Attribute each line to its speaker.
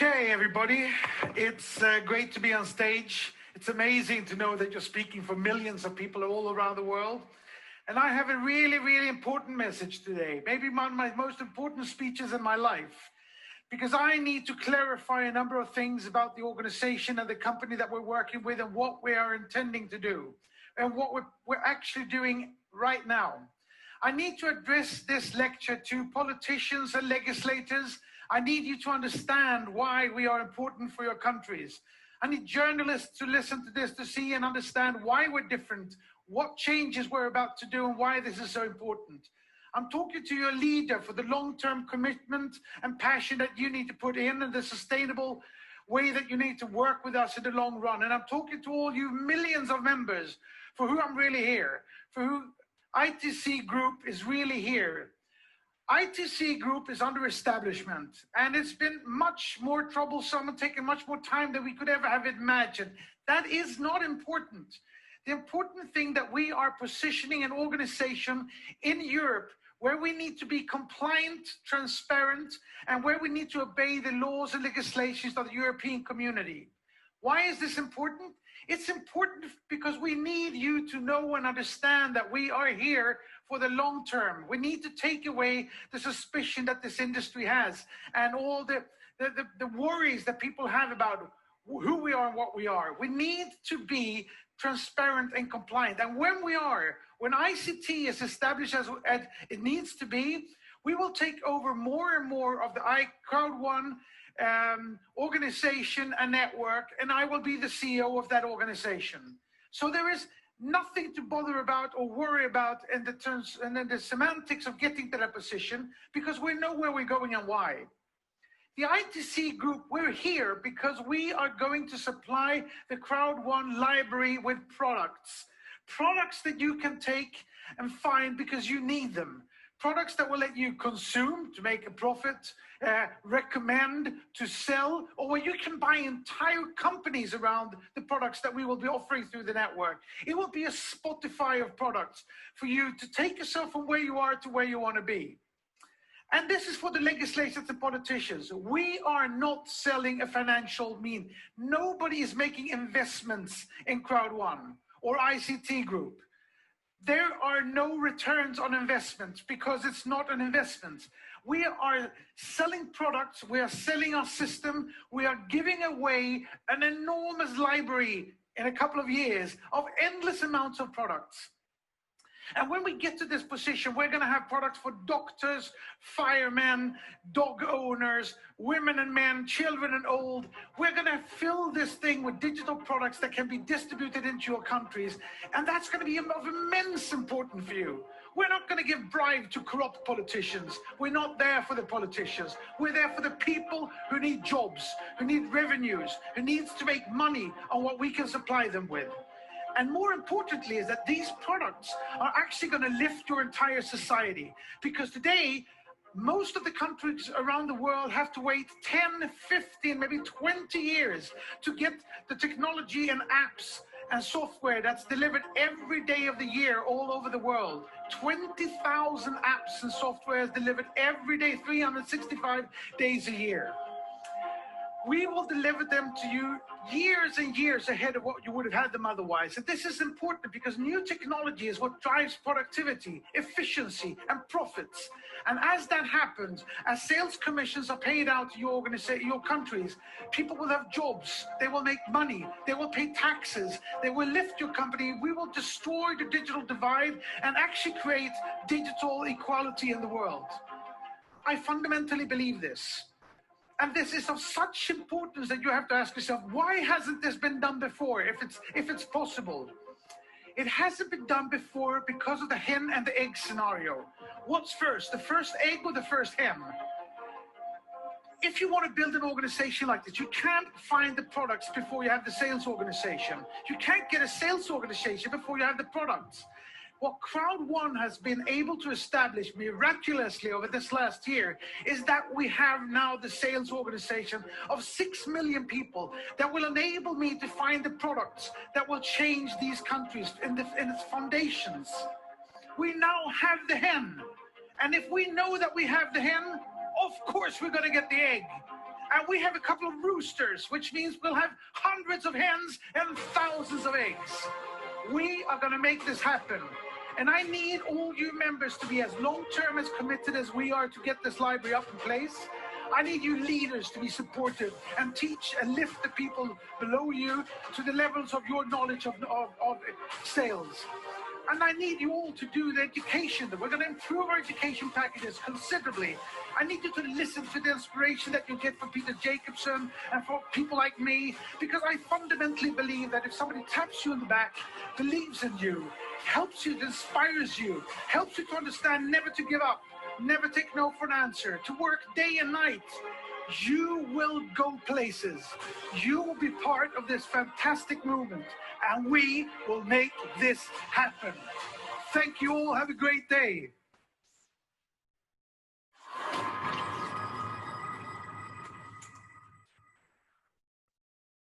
Speaker 1: Okay, everybody, it's great to be on stage. It's amazing to know that you're speaking for millions of people all around the world. And I have a really, really important message today. Maybe one of my most important speeches in my life. Because I need to clarify a number of things about the organization and the company that we're working with and what we are intending to do. And what we're actually doing right now. I need to address this lecture to politicians and legislators. I need you to understand why we are important for your countries. I need journalists to listen to this to see and understand why we're different, what changes we're about to do, and why this is so important. I'm talking to your leader for the long-term commitment and passion that you need to put in and the sustainable way that you need to work with us in the long run. And I'm talking to all you millions of members for who I'm really here, for who ITC Group is really here. ITC Group is under establishment, and it's been much more troublesome and taken much more time than we could ever have imagined. That is not important. The important thing that we are positioning an organization in Europe where we need to be compliant, transparent, and where we need to obey the laws and legislations of the European community. Why is this important? It's important because we need you to know and understand that we are here for the long term. We need to take away the suspicion that this industry has and all the worries that people have about who we are and what we are. We need to be transparent and compliant. And when ICT is established as it needs to be, we will take over more and more of the Crowd1 organization and network, and I will be the CEO of that organization. So there is nothing to bother about or worry about in the terms and then the semantics of getting to that position, because we know where we're going and why. The ITC Group, we're here because we are going to supply the Crowd1 library with products that you can take and find because you need them. Products that will let you consume to make a profit, recommend to sell, or where you can buy entire companies around the products that we will be offering through the network. It will be a Spotify of products for you to take yourself from where you are to where you want to be. And this is for the legislators and politicians. We are not selling a financial mean. Nobody is making investments in Crowd1 or ICT Group. There are no returns on investments because it's not an investment. We are selling products, we are selling our system, we are giving away an enormous library in a couple of years of endless amounts of products. And when we get to this position, we're going to have products for doctors, firemen, dog owners, women and men, children and old. We're going to fill this thing with digital products that can be distributed into your countries. And that's going to be of immense importance for you. We're not going to give bribe to corrupt politicians. We're not there for the politicians. We're there for the people who need jobs, who need revenues, who needs to make money on what we can supply them with. And more importantly is that these products are actually going to lift your entire society. Because today, most of the countries around the world have to wait 10, 15, maybe 20 years to get the technology and apps and software that's delivered every day of the year all over the world. 20,000 apps and software is delivered every day, 365 days a year. We will deliver them to you years and years ahead of what you would have had them otherwise. And this is important because new technology is what drives productivity, efficiency, and profits. And as that happens, as sales commissions are paid out to your organization, your countries, people will have jobs, they will make money, they will pay taxes, they will lift your company. We will destroy the digital divide and actually create digital equality in the world. I fundamentally believe this. And this is of such importance that you have to ask yourself, why hasn't this been done before, if it's possible? It hasn't been done before because of the hen and the egg scenario. What's first, the first egg or the first hen? If you want to build an organization like this, you can't find the products before you have the sales organization. You can't get a sales organization before you have the products. What Crowd1 has been able to establish miraculously over this last year is that we have now the sales organization of 6 million people that will enable me to find the products that will change these countries in its foundations. We now have the hen. And if we know that we have the hen, of course we're going to get the egg. And we have a couple of roosters, which means we'll have hundreds of hens and thousands of eggs. We are going to make this happen. And I need all you members to be as long-term, as committed as we are to get this library up in place. I need you leaders to be supportive and teach and lift the people below you to the levels of your knowledge of sales. And I need you all to do the education. We're going to improve our education packages considerably. I need you to listen to the inspiration that you get from Peter Jacobson and from people like me, because I fundamentally believe that if somebody taps you in the back, believes in you, helps you, inspires you, helps you to understand never to give up, never take no for an answer, to work day and night, you will go places. You will be part of this fantastic movement, and we will make this happen. Thank you all. Have a great day.